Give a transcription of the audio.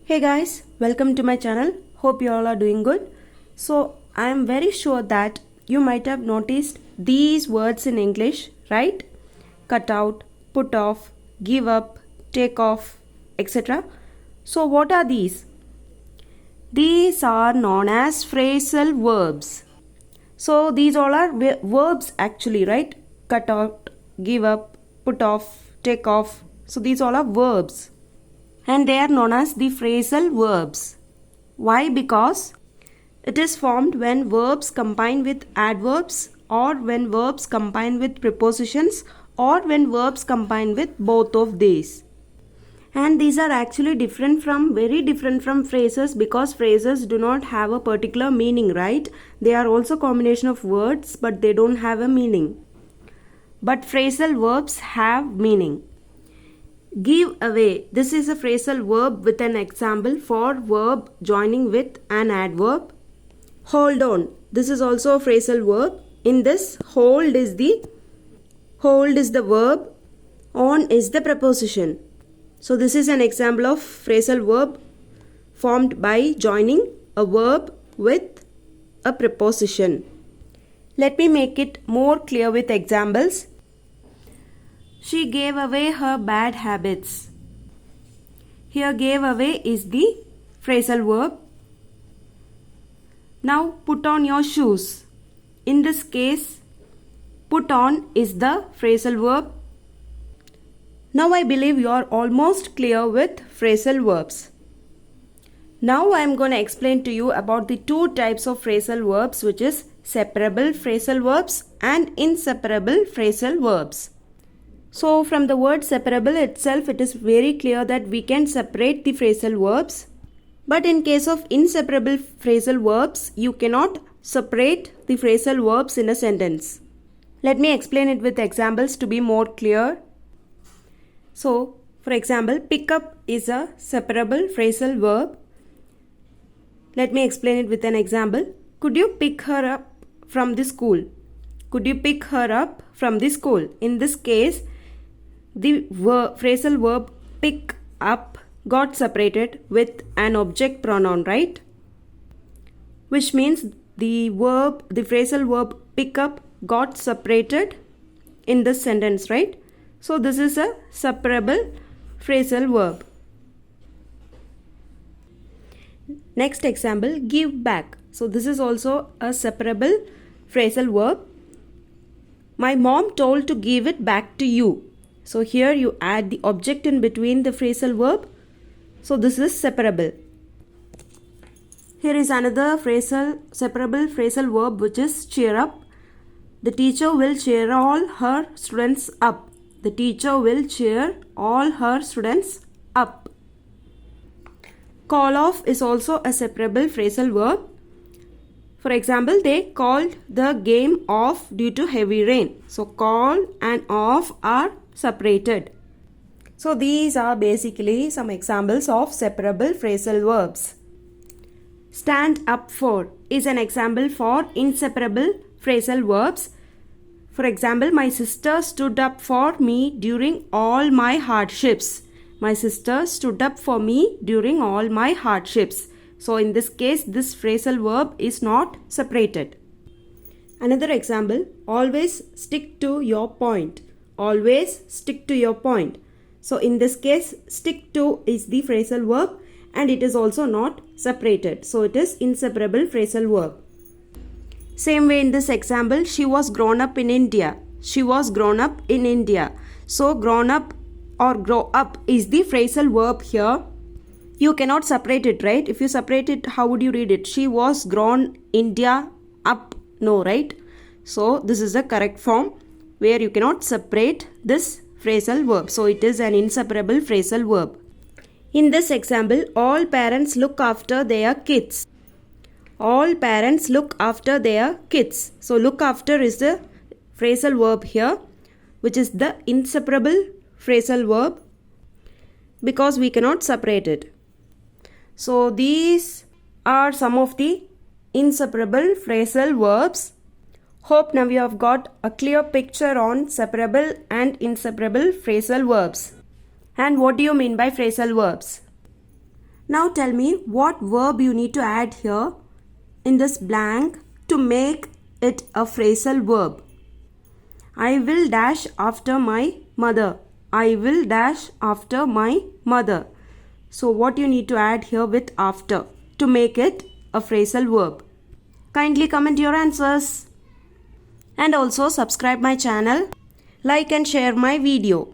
Hey guys, welcome to my channel. Hope you all are doing good. So, I am very sure that you might have noticed these words in English, right? Cut out, put off, give up, take off, etc. So, what are these? These are known as phrasal verbs. So, these all are verbs actually, right? Cut out, give up, put off, take off. So, these all are verbs. And they are known as the phrasal verbs. Why? Because it is formed when verbs combine with adverbs, or when verbs combine with prepositions, or when verbs combine with both of these. And these are actually very different from phrases, because phrases do not have a particular meaning, right? They are also combination of words, but they don't have a meaning. But phrasal verbs have meaning. Give away. This is a phrasal verb with an example for verb joining with an adverb. Hold on. This is also a phrasal verb. In this, hold is the verb, on is the preposition. So this is an example of phrasal verb formed by joining a verb with a preposition. Let me make it more clear with examples. She gave away her bad habits. Here gave away is the phrasal verb. Now put on your shoes. In this case, put on is the phrasal verb. Now I believe you are almost clear with phrasal verbs. Now I am going to explain to you about the two types of phrasal verbs, which is separable phrasal verbs and inseparable phrasal verbs. So from the word separable itself, it is very clear that we can separate the phrasal verbs. But in case of inseparable phrasal verbs, you cannot separate the phrasal verbs in a sentence. Let me explain it with examples to be more clear. So, for example, pick up is a separable phrasal verb. Let me explain it with an example. Could you pick her up from the school? Could you pick her up from the school? In this case, the phrasal verb pick up got separated with an object pronoun, right? Which means the phrasal verb pick up got separated in this sentence, right? So this is a separable phrasal verb. Next example, give back. So this is also a separable phrasal verb. My mom told to give it back to you. So here you add the object in between the phrasal verb. So this is separable. Here is another separable phrasal verb, which is cheer up. The teacher will cheer all her students up. The teacher will cheer all her students up. Call off is also a separable phrasal verb. For example, they called the game off due to heavy rain. So call and off are separated. So these are basically some examples of separable phrasal verbs. Stand up for is an example for inseparable phrasal verbs. For example, my sister stood up for me during all my hardships. My sister stood up for me during all my hardships. So in this case, this phrasal verb is not separated. Another example, always stick to your point. Always stick to your point. So in this case, stick to is the phrasal verb and it is also not separated. So it is inseparable phrasal verb. Same way in this example, she was grown up in India. She was grown up in India. So grown up or grow up is the phrasal verb here. You cannot separate it, right? If you separate it, how would you read it? She was grown India up. No, right? So this is the correct form where you cannot separate this phrasal verb. So it is an inseparable phrasal verb. In this example, all parents look after their kids. All parents look after their kids. So look after is the phrasal verb here, which is the inseparable phrasal verb, because we cannot separate it. So these are some of the inseparable phrasal verbs. Hope now you have got a clear picture on separable and inseparable phrasal verbs. And what do you mean by phrasal verbs? Now tell me what verb you need to add here in this blank to make it a phrasal verb. I will dash after my mother. I will dash after my mother. So what you need to add here with after to make it a phrasal verb? Kindly comment your answers. And also subscribe my channel, like and share my video.